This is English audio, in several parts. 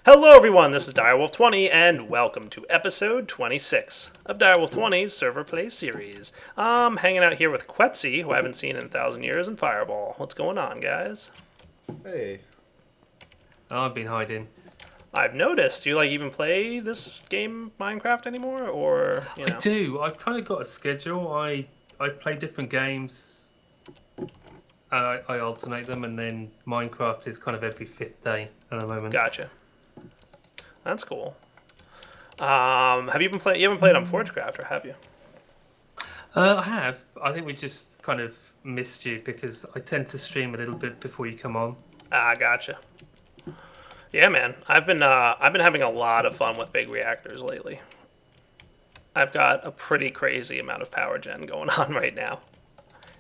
Hello everyone, this is Direwolf20 and welcome to episode 26 of Direwolf20's Server Play series. I'm hanging out here with Quetzy, who I haven't seen in 1,000 years, and Fireball. What's going on, guys? Hey. Oh, I've been hiding. I've noticed. Do you even play this game Minecraft anymore, or I do. I've kind of got a schedule. I play different games. I alternate them, and then Minecraft is kind of every fifth day at the moment. Gotcha. That's cool. Have you been playing? You haven't played on Forgecraft, or have you? I have. I think we just kind of missed you because I tend to stream a little bit before you come on. Gotcha. Yeah, man. I've been having a lot of fun with big reactors lately. I've got a pretty crazy amount of power gen going on right now.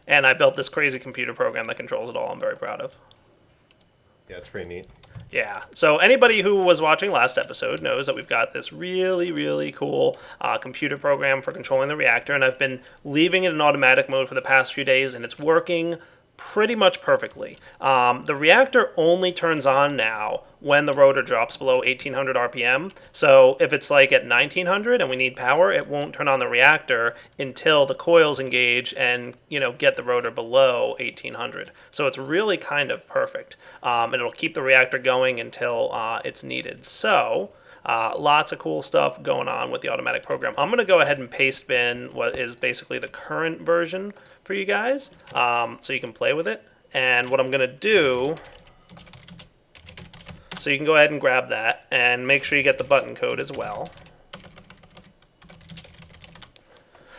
And I built this crazy computer program that controls it all. I'm very proud of. Yeah, it's pretty neat. Yeah. So anybody who was watching last episode knows that we've got this really, really cool computer program for controlling the reactor, and I've been leaving it in automatic mode for the past few days, and it's working pretty much perfectly. The reactor only turns on now when the rotor drops below 1800 RPM. So if it's at 1900 and we need power, it won't turn on the reactor until the coils engage and get the rotor below 1800. So it's really kind of perfect. And it'll keep the reactor going until it's needed. So lots of cool stuff going on with the automatic program. I'm going to go ahead and paste bin what is basically the current version for you guys, so you can play with it. And what I'm going to do, so you can go ahead and grab that, and make sure you get the button code as well.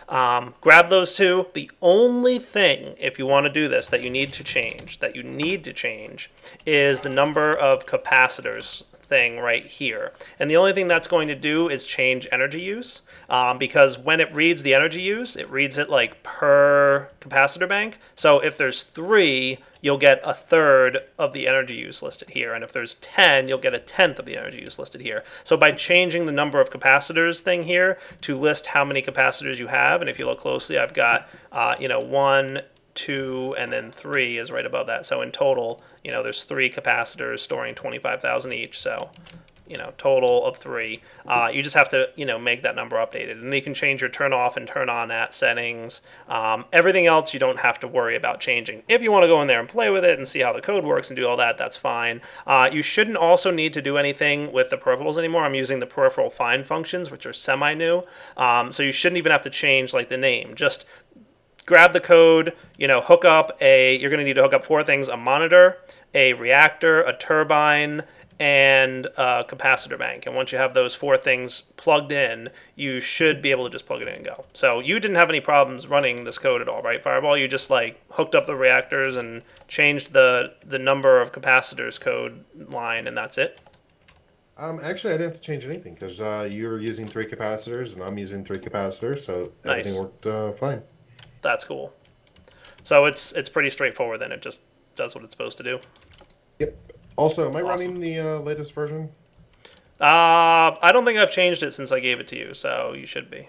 Grab those two. The only thing, if you want to do this, that you need to change, is the number of capacitors thing right here. And the only thing that's going to do is change energy use, because when it reads the energy use, it reads it per capacitor bank. So if there's 3, you'll get a third of the energy use listed here, and if there's 10, you'll get a tenth of the energy use listed here. So by changing the number of capacitors thing here to list how many capacitors you have, and if you look closely, I've got 1, 2, and then 3 is right above that. So in total, there's 3 capacitors storing 25,000 each. So, total of 3. You just have to, make that number updated. And you can change your turn off and turn on at settings. Everything else you don't have to worry about changing. If you want to go in there and play with it and see how the code works and do all that, that's fine. You shouldn't also need to do anything with the peripherals anymore. I'm using the peripheral find functions, which are semi-new. So you shouldn't even have to change the name. Just grab the code, hook up you're going to need to hook up 4 things: a monitor, a reactor, a turbine, and a capacitor bank. And once you have those 4 things plugged in, you should be able to just plug it in and go. So you didn't have any problems running this code at all, right, Fireball? You just hooked up the reactors and changed the number of capacitors code line, and that's it? Actually, I didn't have to change anything because you're using 3 capacitors and I'm using 3 capacitors, so everything worked fine. That's cool. So it's pretty straightforward then. It just does what it's supposed to do. Yep. Also, am I running the latest version? I don't think I've changed it since I gave it to you, so you should be.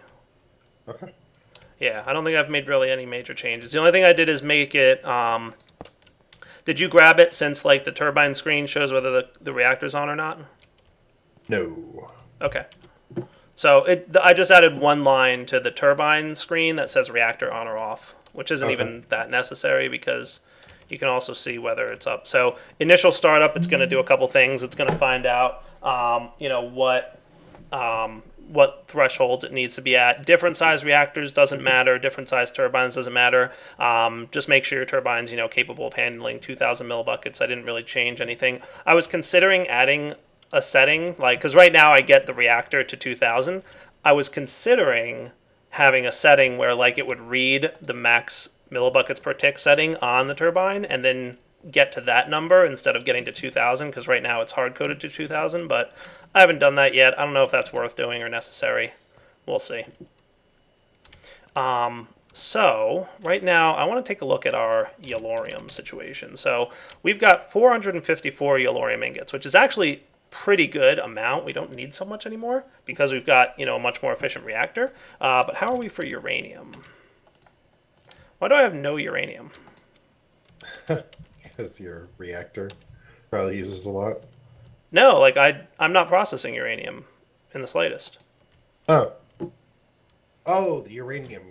Okay. Yeah, I don't think I've made really any major changes. The only thing I did is make it... did you grab it since the turbine screen shows whether the reactor's on or not? No. Okay. So I just added 1 line to the turbine screen that says reactor on or off, which isn't even that necessary because you can also see whether it's up. So initial startup, it's going to do a couple things. It's going to find out, what thresholds it needs to be at. Different size reactors doesn't matter. Different size turbines doesn't matter. Just make sure your turbine's capable of handling 2,000 millibuckets. I didn't really change anything. I was considering adding a setting, because right now I get the reactor to 2,000. I was considering having a setting where it would read the max millibuckets per tick setting on the turbine and then get to that number instead of getting to 2,000, because right now it's hard-coded to 2,000, but I haven't done that yet. I don't know if that's worth doing or necessary. We'll see. So right now I want to take a look at our Yellorium situation. So we've got 454 Yellorium ingots, which is actually pretty good amount. We don't need so much anymore because we've got a much more efficient reactor. But how are we for uranium? Why do I have no uranium? Because your reactor probably uses a lot. No, like I'm not processing uranium in the slightest. Oh. Oh, the uranium.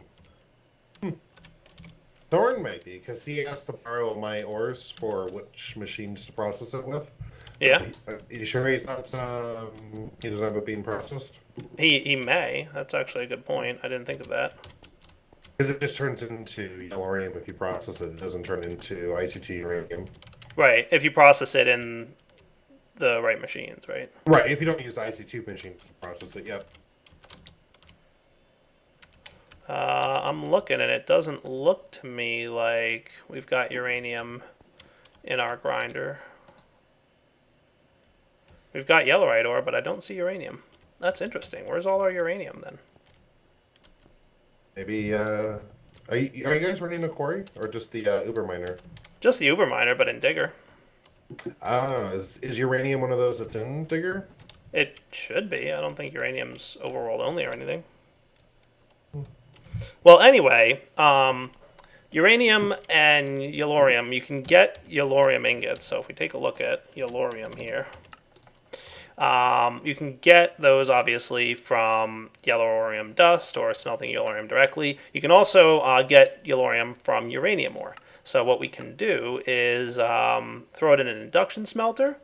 Thorn might be, because he asked to borrow my ores for which machines to process it with. Yeah. You sure he's not, he doesn't have it being processed? He may. That's actually a good point. I didn't think of that. Because it just turns into Yellorium if you process it. It doesn't turn into ICT uranium. Right. If you process it in the right machines, right? Right, if you don't use the IC2 machines to process it, yep. I'm looking, and it doesn't look to me like we've got uranium in our grinder. We've got yellorite ore, but I don't see uranium. That's interesting. Where's all our uranium, then? Maybe, are you guys running a quarry? Or just the Uber miner? Just the Uber miner, but in Digger. Is uranium one of those that's in Digger? It should be. I don't think uranium's overworld only or anything. Well, anyway, uranium and Yellorium, you can get Yellorium ingots. So if we take a look at Yellorium here, you can get those obviously from Yellorium dust or smelting Yellorium directly. You can also get Yellorium from uranium ore. So what we can do is throw it in an induction smelter,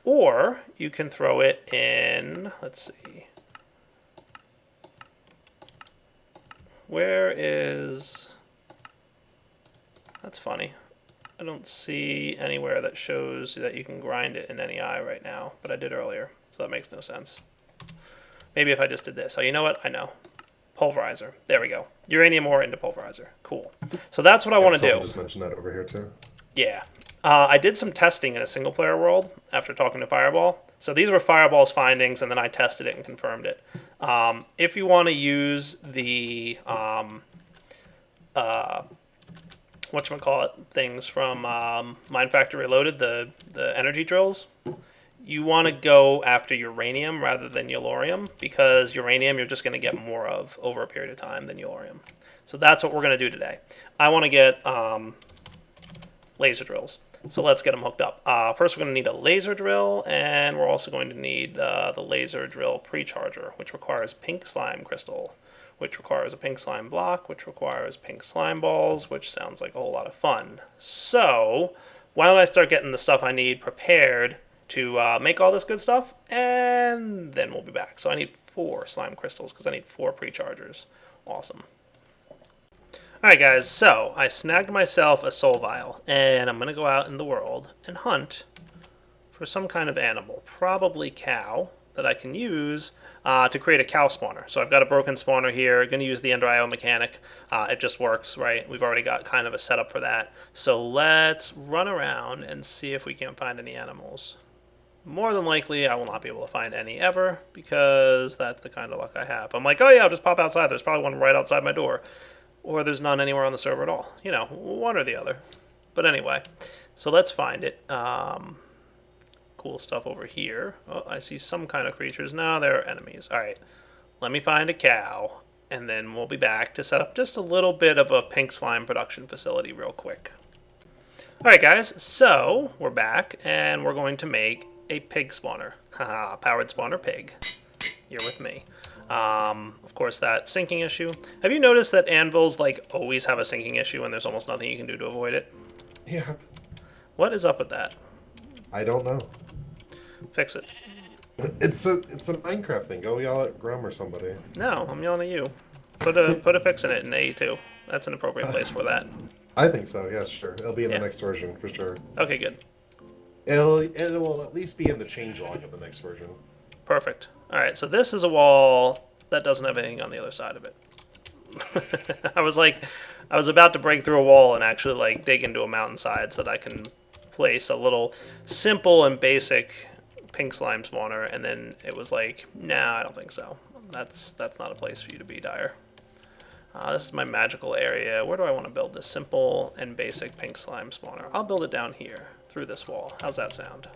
or you can throw it in, let's see, where is, that's funny. I don't see anywhere that shows that you can grind it in any eye right now, but I did earlier, so that makes no sense. Maybe if I just did this. Oh, you know what? I know. Pulverizer. There we go. Uranium ore into pulverizer. Cool. So that's what I want to do. Just mention that over here too. Yeah. I did some testing in a single player world after talking to Fireball. So these were Fireball's findings, and then I tested it and confirmed it. If you want to use the whatchamacallit things from Mine Factory Reloaded, the energy drills, you want to go after uranium rather than yellorium, because uranium you're just going to get more of over a period of time than yellorium. So that's what we're going to do today. I want to get laser drills. So let's get them hooked up. First we're going to need a laser drill, and we're also going to need the laser drill precharger, which requires pink slime crystal, which requires a pink slime block, which requires pink slime balls, which sounds like a whole lot of fun. So why don't I start getting the stuff I need prepared to make all this good stuff, and then we'll be back. So I need 4 slime crystals because I need 4 prechargers. Awesome. Alright guys, so I snagged myself a soul vial, and I'm going to go out in the world and hunt for some kind of animal, probably cow, that I can use to create a cow spawner. So I've got a broken spawner here, going to use the Ender IO mechanic. It just works, right? We've already got kind of a setup for that. So let's run around and see if we can't find any animals. More than likely, I will not be able to find any ever, because that's the kind of luck I have. I'm like, oh yeah, I'll just pop outside. There's probably one right outside my door. Or there's none anywhere on the server at all. You know, one or the other. But anyway, so let's find it. Cool stuff over here. Oh, I see some kind of creatures. No, they're enemies. Alright, let me find a cow, and then we'll be back to set up just a little bit of a pink slime production facility real quick. Alright guys, so we're back, and we're going to make a pig spawner. Haha, powered spawner pig. You're with me. Of course, that sinking issue. Have you noticed that anvils like always have a sinking issue and there's almost nothing you can do to avoid it? Yeah. What is up with that? I don't know. Fix it. It's a Minecraft thing. Go yell at Grum or somebody. No, I'm yelling at you. Put a fix in it in AE2. That's an appropriate place for that. I think so. Yeah, sure. It'll be in the next version for sure. Okay, good. It will at least be in the changelog of the next version. Perfect. All right, so this is a wall that doesn't have anything on the other side of it. I was about to break through a wall and actually like dig into a mountainside so that I can place a little simple and basic pink slime spawner, and then it was like, nah, I don't think so. That's not a place for you to be, Dyer. This is my magical area. Where do I want to build this simple and basic pink slime spawner? I'll build it down here through this wall. How's that sound?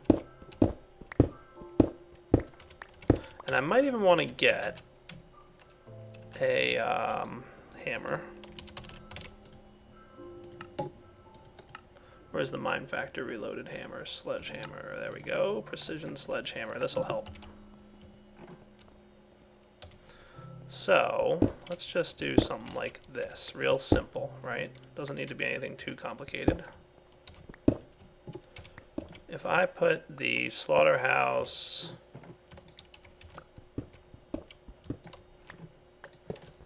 And I might even want to get a hammer. Where's the Mine Factor Reloaded Hammer? Sledgehammer. There we go. Precision Sledgehammer. This will help. So, let's just do something like this. Real simple, right? Doesn't need to be anything too complicated. If I put the slaughterhouse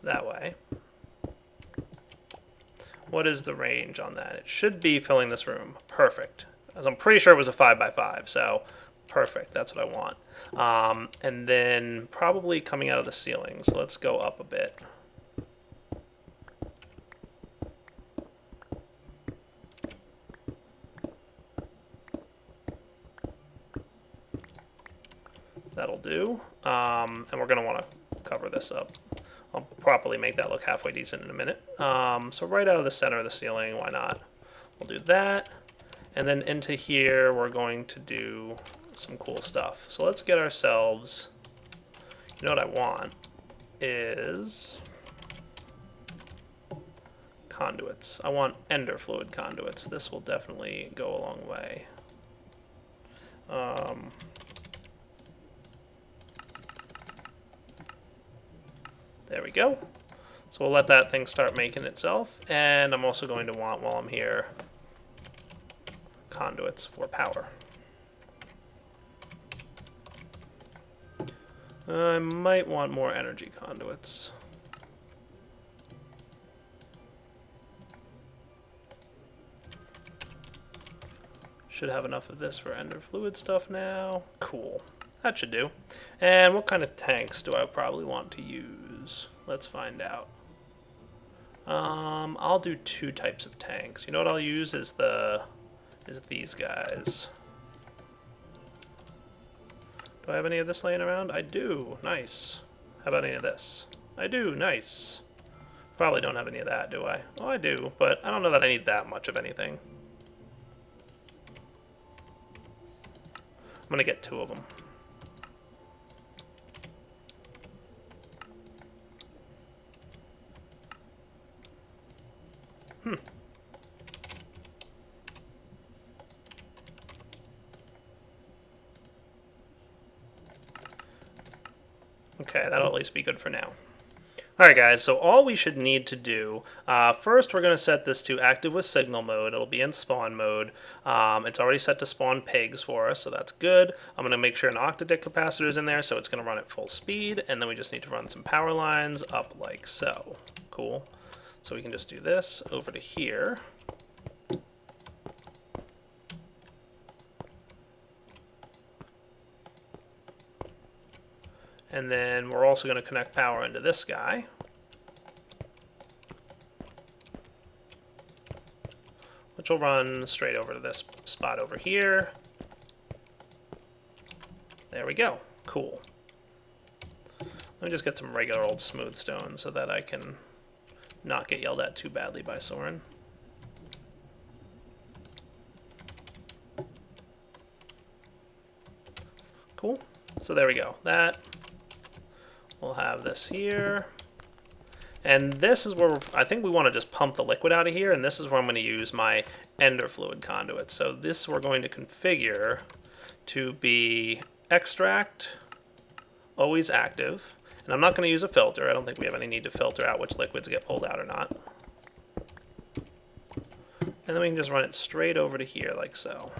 that way, what is the range on that? It should be filling this room. Perfect. As I'm pretty sure it was a 5x5, so perfect. That's what I want. And then probably coming out of the ceiling. So let's go up a bit. That'll do. And we're going to want to cover this up. I'll properly make that look halfway decent in a minute. So right out of the center of the ceiling, why not? We'll do that. And then into here, we're going to do some cool stuff. So let's get ourselves, you know what I want is conduits. I want ender fluid conduits. This will definitely go a long way. There we go. So we'll let that thing start making itself. And I'm also going to want, while I'm here, conduits for power. I might want more energy conduits. Should have enough of this for ender fluid stuff now. Cool. That should do. And what kind of tanks do I probably want to use? Let's find out. I'll do 2 types of tanks. You know what I'll use is these guys. Do I have any of this laying around? I do. Nice. How about any of this? I do. Nice. Probably don't have any of that, do I? Oh, I do, but I don't know that I need that much of anything. I'm going to get 2 of them. Okay, that'll at least be good for now. Alright guys, so all we should need to do, first we're going to set this to active with signal mode. It'll be in spawn mode. It's already set to spawn pigs for us, so that's good. I'm going to make sure an octadic capacitor is in there, so it's going to run at full speed, and then we just need to run some power lines up like so. Cool. So we can just do this over to here. And then we're also going to connect power into this guy. Which will run straight over to this spot over here. There we go. Cool. Let me just get some regular old smooth stone so that I can not get yelled at too badly by Soren. Cool. So there we go. That. We'll have this here. And this is where I think we want to just pump the liquid out of here, and this is where I'm going to use my ender fluid conduit. So this we're going to configure to be extract, always active. And I'm not going to use a filter. I don't think we have any need to filter out which liquids get pulled out or not. And then we can just run it straight over to here like so.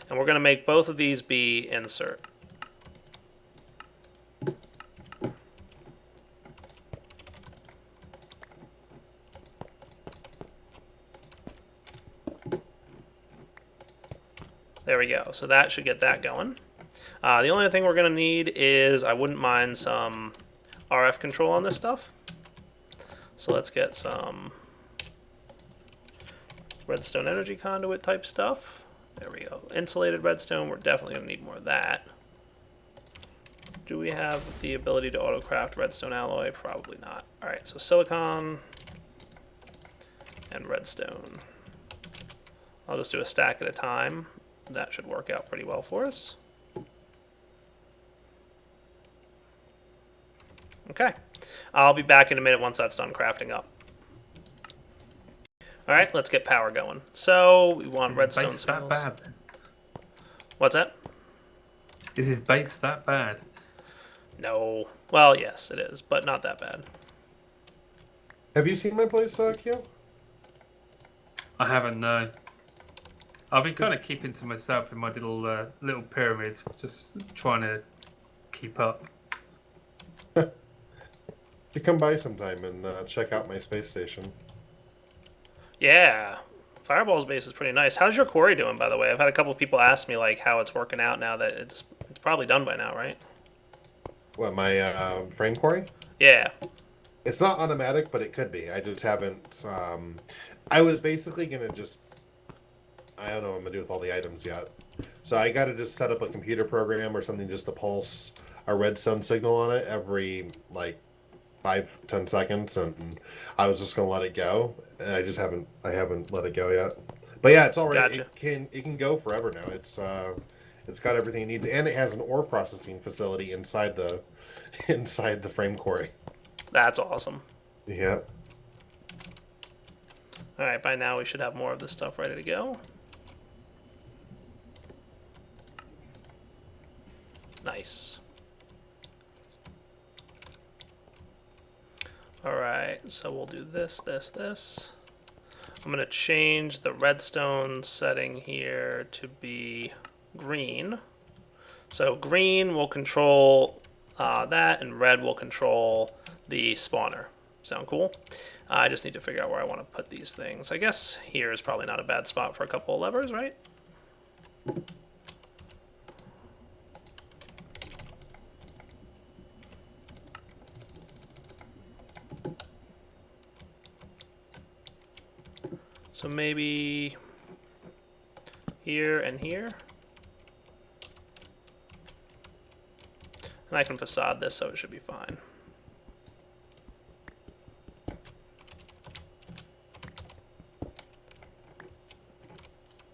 And we're going to make both of these be insert. There we go. So that should get that going. The only other thing we're going to need is, I wouldn't mind some RF control on this stuff. So let's get some redstone energy conduit type stuff. There we go. Insulated redstone, we're definitely going to need more of that. Do we have the ability to autocraft redstone alloy? Probably not. Alright, so silicon and redstone. I'll just do a stack at a time. That should work out pretty well for us. Okay. I'll be back in a minute once that's done crafting up. All right, let's get power going. So we want Is redstone his base that signals. bad then? What's that? Is his base that bad? No. Well, yes, it is, but not that bad. Have you seen my place, Kyo? I haven't, no. I've been kind of keeping to myself in my little little pyramid, just trying to keep up. You come by sometime and check out my space station. Yeah. Fireball's base is pretty nice. How's your quarry doing, by the way? I've had a couple of people ask me like how it's working out now that it's probably done by now, right? What, my frame quarry? Yeah. It's not automatic, but it could be. I just haven't. I was basically gonna just. I don't know what I'm gonna do with all the items yet. So I got to just set up a computer program or something just to pulse a redstone signal on it every like 5-10 seconds, and I was just gonna let it go. And I just haven't. I haven't let it go yet. But yeah, it's already. Gotcha. It can go forever now. It's got everything it needs, and it has an ore processing facility inside the inside the frame quarry. That's awesome. Yeah. All right, by now we should have more of this stuff ready to go. Nice. All right, so we'll do this. I'm going to change the redstone setting here to be green. So green will control that, and red will control the spawner. Sound cool? I just need to figure out where I want to put these things. I guess here is probably not a bad spot for a couple of levers, right? So maybe here and here. And I can facade this, so it should be fine.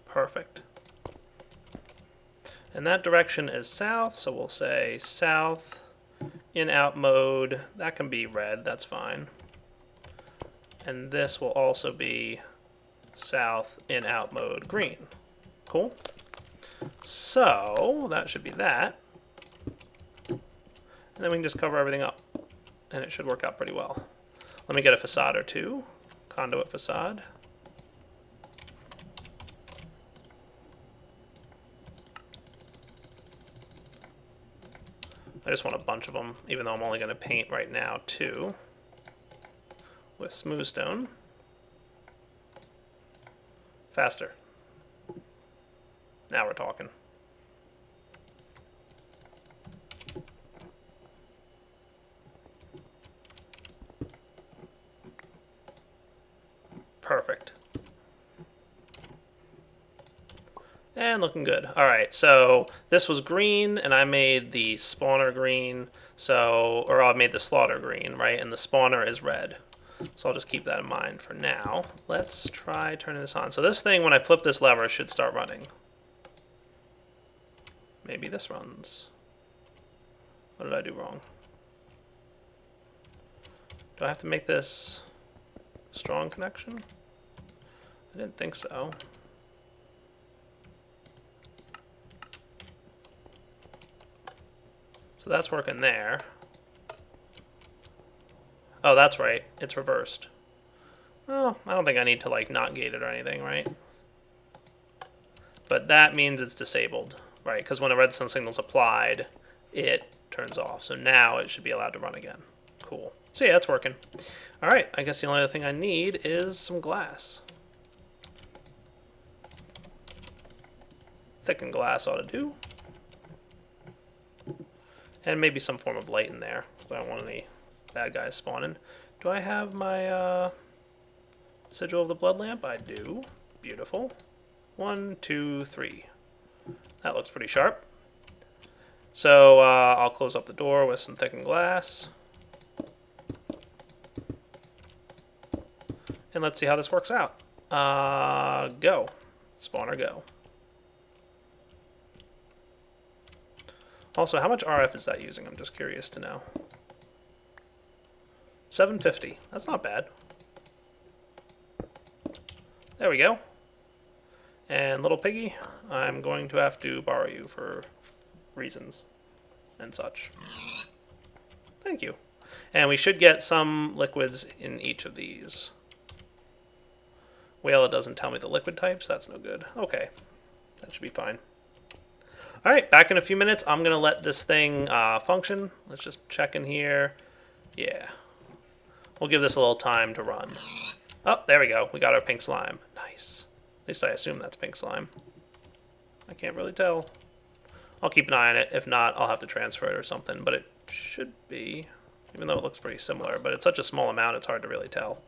Perfect. And that direction is south, so we'll say south, in out mode. That can be red, that's fine. And this will also be south, in out mode, green. Cool. So that should be that. And then we can just cover everything up, and it should work out pretty well. Let me get a facade or two. Conduit facade. I just want a bunch of them, even though I'm only going to paint right now 2 with smooth stone. Faster. Now we're talking. Perfect. And looking good. Alright, so this was green, and I made the spawner green, or I made the slaughter green, right? And the spawner is red. So I'll just keep that in mind for now. Let's try turning this on. So this thing, when I flip this lever, should start running. Maybe this runs. What did I do wrong? Do I have to make this strong connection? I didn't think so. So that's working there. Oh, that's right. It's reversed. Oh, I don't think I need to like not gate it or anything, right? But that means it's disabled, right? Because when a redstone signal is applied, it turns off. So now it should be allowed to run again. Cool. So yeah, it's working. All right, I guess the only other thing I need is some glass. Thickened glass ought to do. And maybe some form of light in there. I don't want any bad guys spawning. Do I have my sigil of the blood lamp? I do. Beautiful. 1, 2, 3. That looks pretty sharp. So I'll close up the door with some thickened glass. And let's see how this works out. Go. Spawner, go. Also, how much RF is that using? I'm just curious to know. 750. That's not bad. There we go. And little piggy, I'm going to have to borrow you for reasons and such. Thank you. And we should get some liquids in each of these. Well, it doesn't tell me the liquid types. That's no good. Okay. That should be fine. All right, back in a few minutes. I'm going to let this thing function. Let's just check in here. Yeah. We'll give this a little time to run. Oh, there we go. We got our pink slime. Nice. At least I assume that's pink slime. I can't really tell. I'll keep an eye on it. If not, I'll have to transfer it or something. But it should be, even though it looks pretty similar. But it's such a small amount, it's hard to really tell.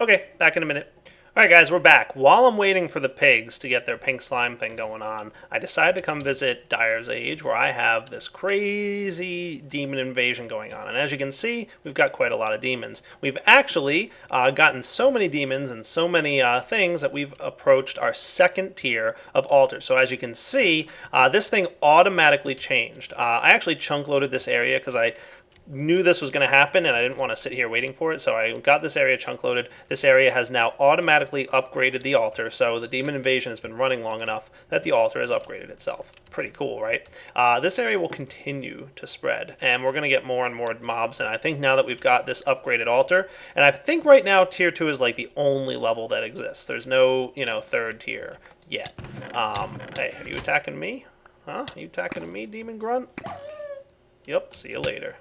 Okay, back in a minute. Alright guys, we're back. While I'm waiting for the pigs to get their pink slime thing going on, I decided to come visit Dyer's Age, where I have this crazy demon invasion going on. And as you can see, we've got quite a lot of demons. We've actually gotten so many demons and so many things that we've approached our second tier of altars. So as you can see, this thing automatically changed. I actually chunk loaded this area because I knew this was going to happen and I didn't want to sit here waiting for it, so I got this area chunk loaded. This area has now automatically upgraded the altar, so the demon invasion has been running long enough that the altar has upgraded itself. Pretty cool, right? This area will continue to spread, and we're going to get more and more mobs, and I think now that we've got this upgraded altar, and I think right now tier 2 is like the only level that exists. There's no, third tier yet. Hey, are you attacking me? Huh? Are you attacking me, demon grunt? Yep, see you later.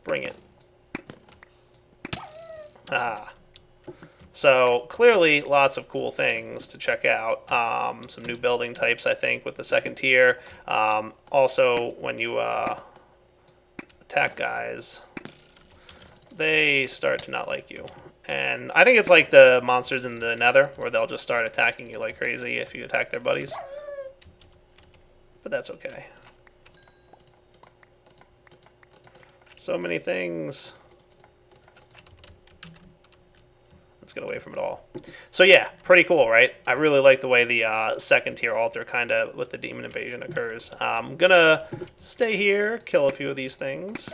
Bring it. Ah. So, clearly, lots of cool things to check out. Some new building types, I think, with the second tier. Also, when you attack guys, they start to not like you. And I think it's like the monsters in the Nether, where they'll just start attacking you like crazy if you attack their buddies. But that's okay. So many things. Let's get away from it all. So yeah, pretty cool, right? I really like the way the second tier altar kind of with the demon invasion occurs. I'm gonna stay here, kill a few of these things.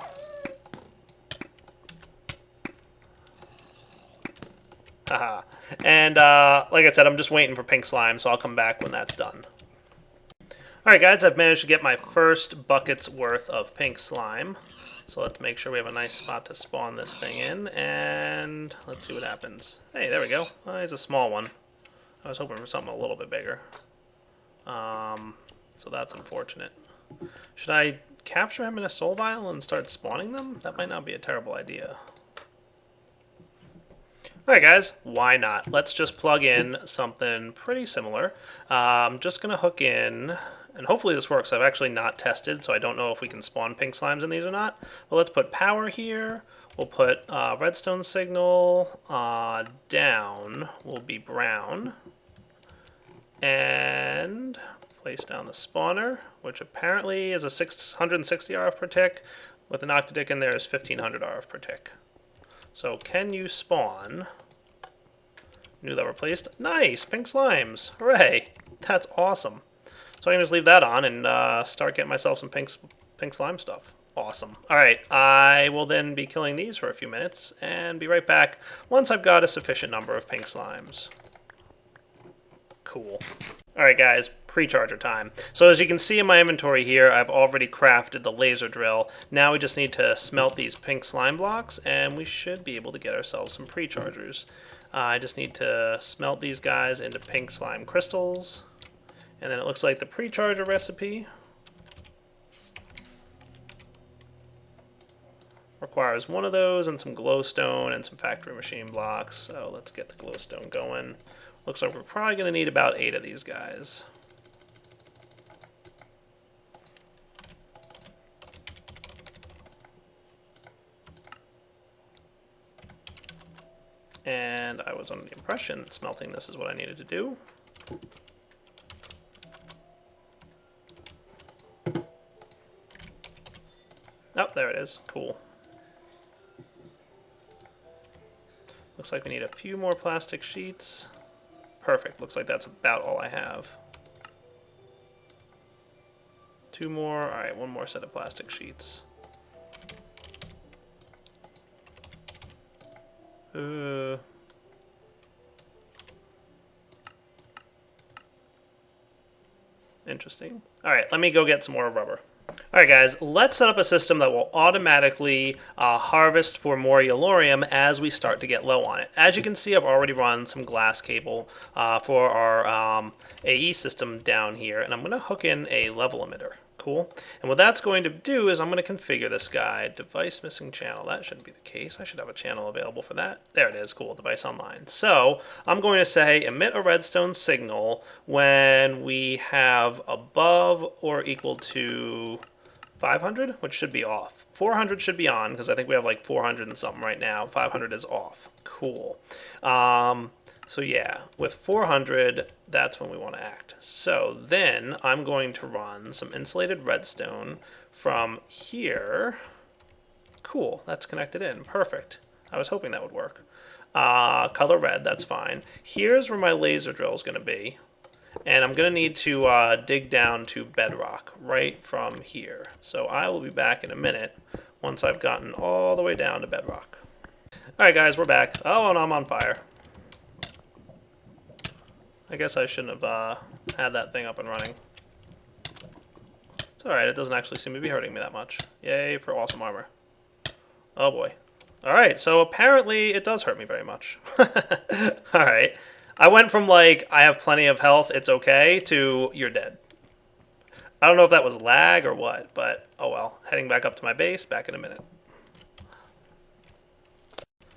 Haha. And like I said, I'm just waiting for pink slime, so I'll come back when that's done. Alright guys, I've managed to get my first bucket's worth of pink slime. So let's make sure we have a nice spot to spawn this thing in, and let's see what happens. Hey, there we go. Oh, he's a small one. I was hoping for something a little bit bigger. So that's unfortunate. Should I capture him in a soul vial and start spawning them? That might not be a terrible idea. Alright guys, why not? Let's just plug in something pretty similar. I'm just going to hook in, and hopefully this works. I've actually not tested, so I don't know if we can spawn pink slimes in these or not. But let's put power here. We'll put redstone signal down will be brown. And place down the spawner, which apparently is a 660 RF per tick. With an octadick in there is 1500 RF per tick. So can you spawn new lever placed? Nice! Pink slimes! Hooray! That's awesome. So I can just leave that on and start getting myself some pink slime stuff. Awesome. Alright, I will then be killing these for a few minutes and be right back once I've got a sufficient number of pink slimes. Cool. Alright guys, pre-charger time. So as you can see in my inventory here, I've already crafted the laser drill. Now we just need to smelt these pink slime blocks and we should be able to get ourselves some pre-chargers. I just need to smelt these guys into pink slime crystals. And then it looks like the pre-charger recipe requires one of those and some glowstone and some factory machine blocks. So let's get the glowstone going. Looks like we're probably going to need about 8 of these guys. And I was under the impression that smelting this is what I needed to do. Oh, there it is. Cool. Looks like we need a few more plastic sheets. Perfect. Looks like that's about all I have. 2 more. Alright, 1 more set of plastic sheets. Interesting. All right, let me go get some more rubber. All right, guys, let's set up a system that will automatically harvest for more Yellorium as we start to get low on it. As you can see, I've already run some glass cable for our AE system down here, and I'm going to hook in a level emitter. Cool. And what that's going to do is I'm going to configure this guy. Device missing channel. That shouldn't be the case. I should have a channel available for that. There it is. Cool. Device online. So I'm going to say emit a redstone signal when we have above or equal to 500, which should be off. 400 should be on because I think we have like 400 and something right now. 500 is off. Cool. So yeah, with 400, that's when we want to act. So then I'm going to run some insulated redstone from here. Cool, that's connected in. Perfect. I was hoping that would work. Color red, that's fine. Here's where my laser drill is going to be. And I'm going to need to dig down to bedrock right from here. So I will be back in a minute once I've gotten all the way down to bedrock. All right, guys, we're back. Oh, and I'm on fire. I guess I shouldn't have had that thing up and running. It's alright, it doesn't actually seem to be hurting me that much. Yay for awesome armor. Oh boy. Alright, so apparently it does hurt me very much. Alright. I went from like, I have plenty of health, it's okay, to you're dead. I don't know if that was lag or what, but oh well. Heading back up to my base, back in a minute.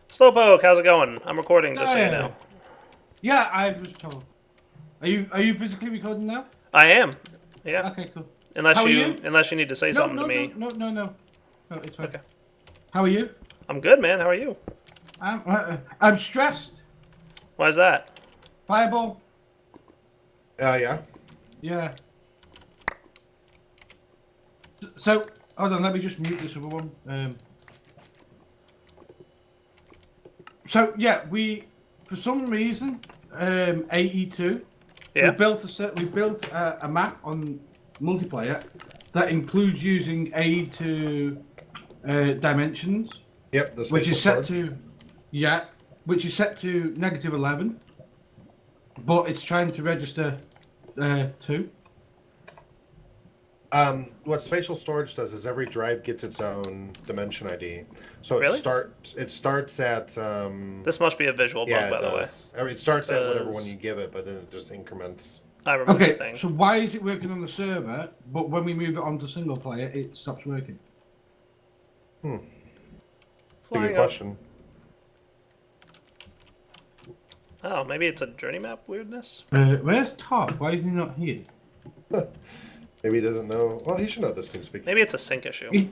Slowpoke, how's it going? I'm recording, just so you know. Yeah, I was told. Are you physically recording now? I am. Yeah. Okay, cool. Unless How are you you? unless you need to say something to me. No, it's fine. Okay. How are you? I'm good, man. How are you? I'm stressed. Why is that? Fireball. Yeah. Yeah. So, hold on, let me just mute this other one. So, yeah, for some reason, AE2, Yeah. we built a map on multiplayer that includes using AE2 dimensions. Yep, the Which is spatial set storage. to, which is set to -11, but it's trying to register 2. What spatial storage does is every drive gets its own dimension ID. So Really? it starts at This must be a visual bug, yeah, by it the way. does. It starts at whatever Because- one you give it, but then it just increments. I remember the Okay, thing. so why is it working on the server, but when we move it onto single player, it stops working? That's a Flying good up. question. Oh, maybe it's a journey map weirdness? Where's Todd? Why is he not here? Maybe he doesn't know. Well, he should know this TeamSpeak. Maybe it's a sync issue. Because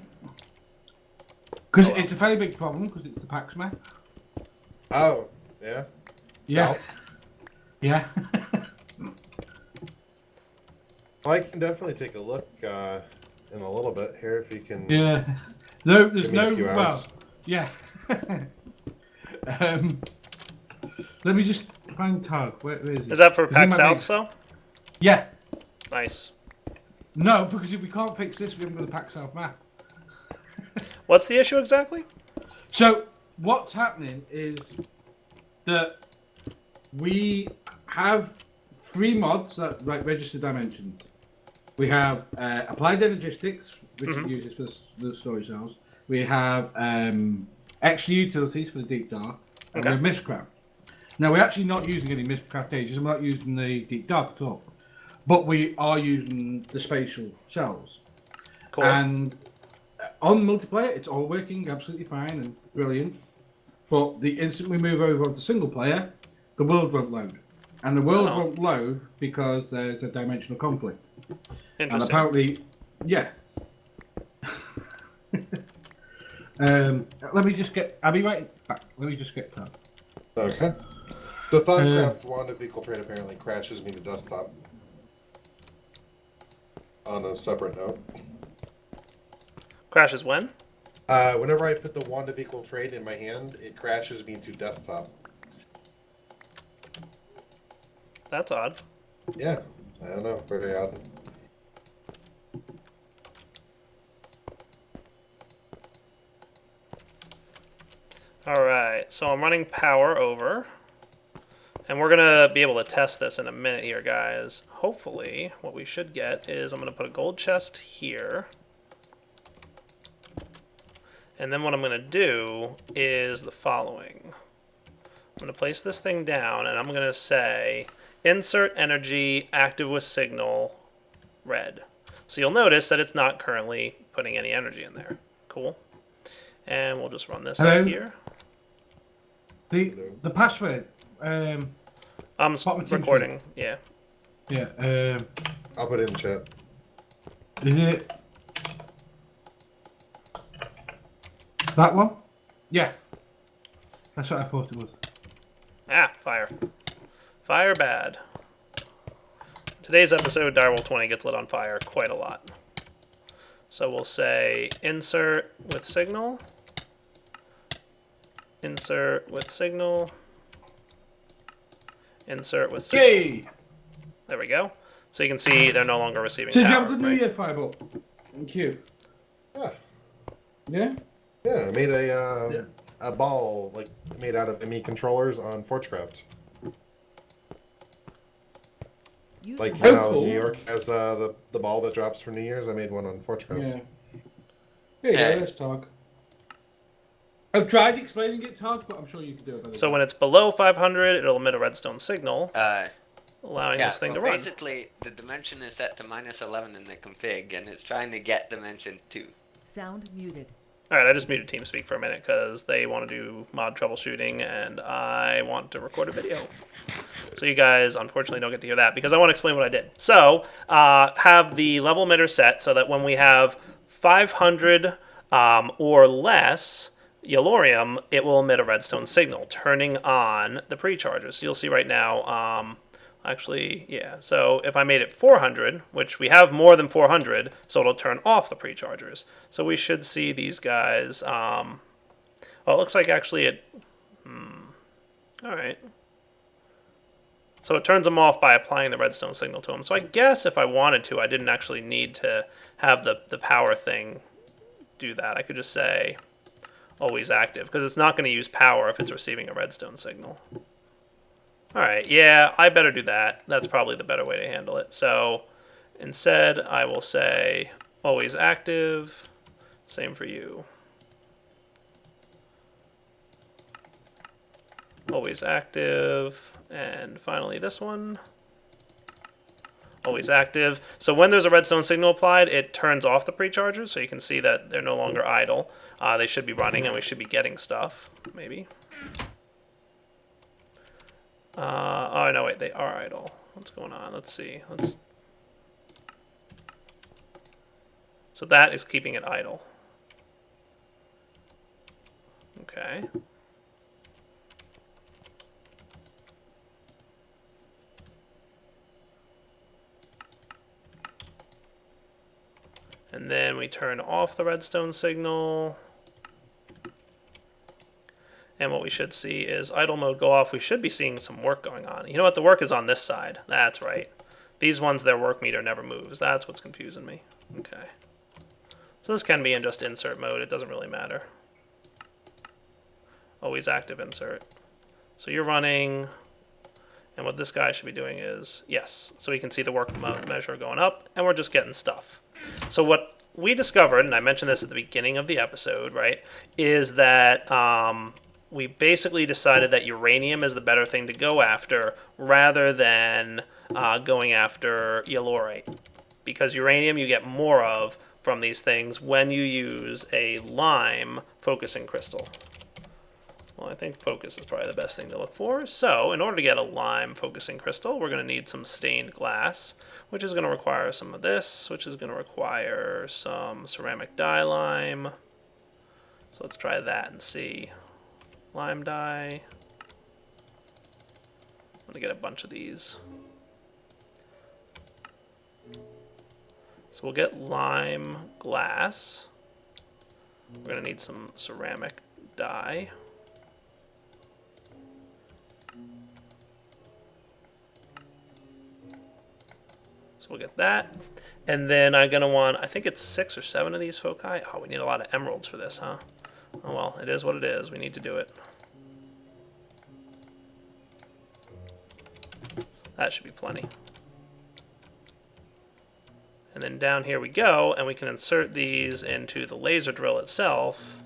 Oh, well. it's a very big problem, because it's the PAX map. Oh, yeah. Yeah. Ralph? Yeah. Well, I can definitely take a look in a little bit here if you can. Yeah. No, there's Give me a no. few Well, hours. yeah. Let me just find Todd. Where is he? Is that for Is he Pack my South, base? so? Yeah. Nice. No, because if we can't fix this, we haven't got the PAX South map. What's the issue exactly? So what's happening is that we have 3 mods that register dimensions. We have applied energistics, which it uses for the storage cells. We have extra utilities for the deep dark, and we have Mistcraft. Now we're actually not using any Mistcraft ages. I'm not using the deep dark at all, but we are using the spatial cells. Cool. And on multiplayer, it's all working absolutely fine and brilliant. But the instant we move over onto single player, the world won't load. And the world won't load because there's a dimensional conflict. And Interesting. apparently, yeah. Let me just get. I'll be right back. Let me just get that. Okay. The Thumbcraft wand of equal trade apparently crashes me to desktop. On a separate note. Crashes when? Whenever I put the wand of equal trade in my hand, it crashes me to desktop. That's odd. Yeah, I don't know. Very odd. Alright, so I'm running power over. And we're going to be able to test this in a minute here, guys. Hopefully, what we should get is I'm going to put a gold chest here. And then what I'm going to do is the following. I'm going to place this thing down, and I'm going to say, insert energy, active with signal, red. So you'll notice that it's not currently putting any energy in there. Cool. And we'll just run this up here. The password. I'm recording. Yeah. Yeah. I'll put it in the chat. Is it that one? Yeah. That's what I thought it was. Ah, fire. Fire bad. Today's episode, Direwolf 20 gets lit on fire quite a lot. So we'll say insert with signal. Insert with signal. Insert with signal. Yay! There we go. So you can see they're no longer receiving So power. did you have a good New right? Year, Fireball? Thank you. Yeah. Yeah? Yeah, I made a ball like made out of ME controllers on Forgecraft. Like Oh, how cool. New York has the ball that drops for New Year's, I made one on Forgecraft. Yeah. There you go, let's talk. I've tried explaining it, Todd, but I'm sure you can do it better. So when it's below 500, it'll emit a redstone signal, allowing Yeah, this thing well, to run. basically, the dimension is set to -11 in the config, and it's trying to get dimension 2. Sound muted. Alright, I just muted TeamSpeak for a minute because they want to do mod troubleshooting and I want to record a video. So you guys, unfortunately, don't get to hear that because I want to explain what I did. So, have the level emitter set so that when we have 500 or less Yellorium, it will emit a redstone signal, turning on the prechargers. So you'll see right now, actually, yeah. So if I made it 400, which we have more than 400, so it'll turn off the prechargers. So we should see these guys. Well, it looks like actually it. All right. So it turns them off by applying the redstone signal to them. So I guess if I wanted to, I didn't actually need to have the power thing do that. I could just say always active because it's not going to use power if it's receiving a redstone signal. Alright, yeah, I better do that. That's probably the better way to handle it. So instead, I will say always active. Same for you. Always active. And finally this one. Always active. So when there's a redstone signal applied, it turns off the prechargers. So you can see that they're no longer idle. They should be running and we should be getting stuff. Maybe. Oh, no, wait, they are idle. What's going on? Let's see. So that is keeping it idle. Okay. And then we turn off the redstone signal. And what we should see is idle mode go off. We should be seeing some work going on. You know what? The work is on this side. That's right. These ones, their work meter never moves. That's what's confusing me. Okay. So this can be in just insert mode. It doesn't really matter. Always active insert. So you're running. And what this guy should be doing is, yes. So we can see the work measure going up. And we're just getting stuff. So what we discovered, and I mentioned this at the beginning of the episode, right, is that we basically decided that uranium is the better thing to go after rather than going after Yellorite. Because uranium you get more of from these things when you use a lime focusing crystal. Well, I think focus is probably the best thing to look for. So in order to get a lime focusing crystal, we're going to need some stained glass, which is going to require some of this, which is going to require some ceramic dye lime. So let's try that and see. Lime dye. I'm going to get a bunch of these. So we'll get lime glass. We're going to need some ceramic dye. So we'll get that. And then I'm going to want, I think it's 6 or 7 of these foci. Oh, we need a lot of emeralds for this, huh? Oh well, it is what it is. We need to do it. That should be plenty. And then down here we go, and we can insert these into the laser drill itself.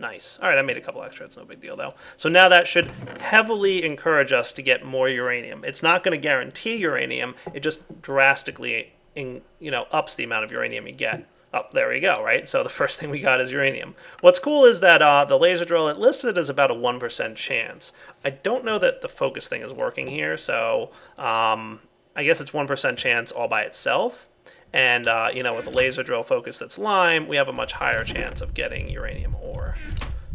Nice. All right, I made a couple extra. It's no big deal, though. So now that should heavily encourage us to get more uranium. It's not going to guarantee uranium. It just drastically, ups the amount of uranium you get. Oh, there we go, right? So the first thing we got is uranium. What's cool is that the laser drill, it listed as about a 1% chance. I don't know that the focus thing is working here, so I guess it's 1% chance all by itself. And, with a laser drill focus that's lime, we have a much higher chance of getting uranium ore.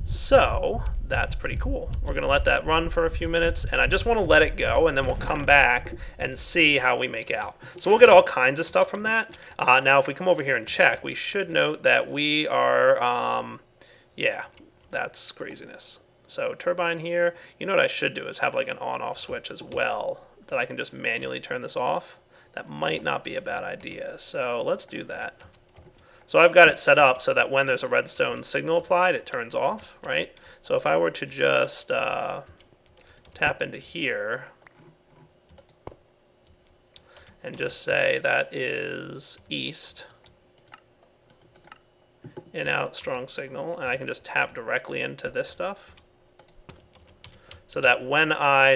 So, that's pretty cool. We're going to let that run for a few minutes, and I just want to let it go, and then we'll come back and see how we make out. So we'll get all kinds of stuff from that. Now, if we come over here and check, we should note that we are, yeah, that's craziness. So turbine here, you know what I should do is have like an on-off switch as well, that I can just manually turn this off. That might not be a bad idea, so let's do that. So I've got it set up so that when there's a redstone signal applied, it turns off, right? So if I were to just tap into here and just say that is east, in, out, strong signal, and I can just tap directly into this stuff. So that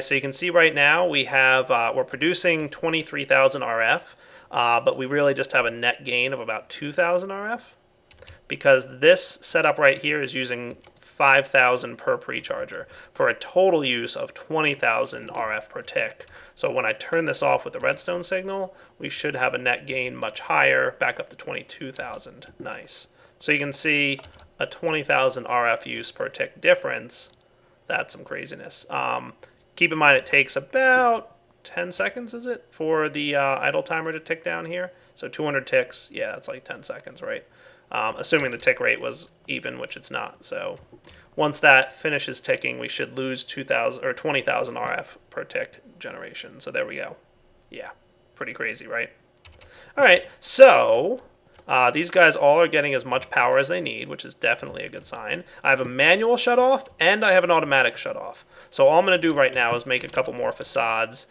so you can see right now we have, we're producing 23,000 RF, but we really just have a net gain of about 2,000 RF, because this setup right here is using 5,000 per precharger for a total use of 20,000 RF per tick. So when I turn this off with the redstone signal, we should have a net gain much higher, back up to 22,000. Nice. So you can see a 20,000 RF use per tick difference. That's some craziness. Keep in mind it takes about 10 seconds, is it, for the idle timer to tick down here? So 200 ticks, yeah, that's like 10 seconds, right? Assuming the tick rate was even, which it's not. So once that finishes ticking, we should lose 2,000 or 20,000 RF per tick generation. So there we go. Yeah, pretty crazy, right? All right, so these guys all are getting as much power as they need, which is definitely a good sign. I have a manual shutoff, and I have an automatic shutoff. So all I'm going to do right now is make a couple more facades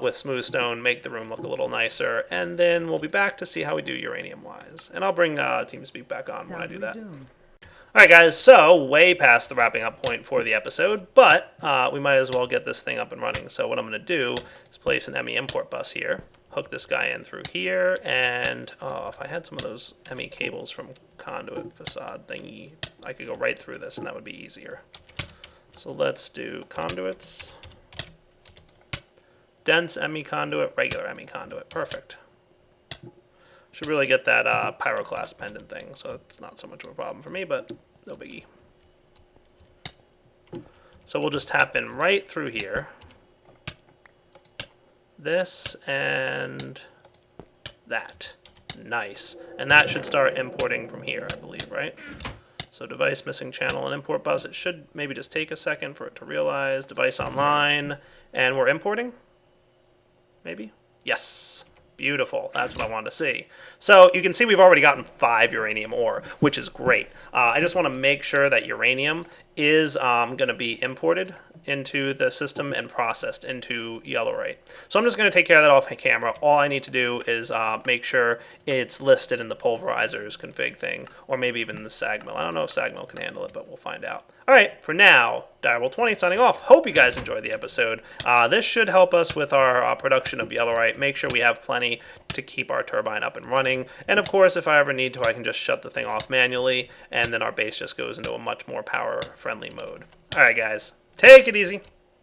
with smooth stone, make the room look a little nicer, and then we'll be back to see how we do uranium-wise. And I'll bring TeamSpeak back on when I do that. Alright guys, so way past the wrapping up point for the episode, but we might as well get this thing up and running. So what I'm going to do is place an ME import bus here. Hook this guy in through here, and if I had some of those ME cables from Conduit facade thingy, I could go right through this, and that would be easier. So let's do conduits. Dense ME conduit, regular ME conduit. Perfect. Should really get that pyroclast pendant thing, so it's not so much of a problem for me, but no biggie. So we'll just tap in right through here. This and that. Nice. And that should start importing from here, I believe, right? So device missing channel and import bus. It should maybe just take a second for it to realize. Device online. And we're importing? Maybe? Yes. Beautiful. That's what I wanted to see. So you can see we've already gotten 5 uranium ore, which is great. I just want to make sure that uranium is going to be imported into the system and processed into Yellorium. So I'm just going to take care of that off camera. All I need to do is make sure it's listed in the pulverizers config thing, or maybe even the SAG mill. I don't know if SAG mill can handle it, but we'll find out. All right, for now, Direwolf20 signing off. Hope you guys enjoyed the episode. This should help us with our production of Yellorium. Make sure we have plenty to keep our turbine up and running. And of course, if I ever need to, I can just shut the thing off manually, and then our base just goes into a much more power-friendly mode. All right, guys. Take it easy.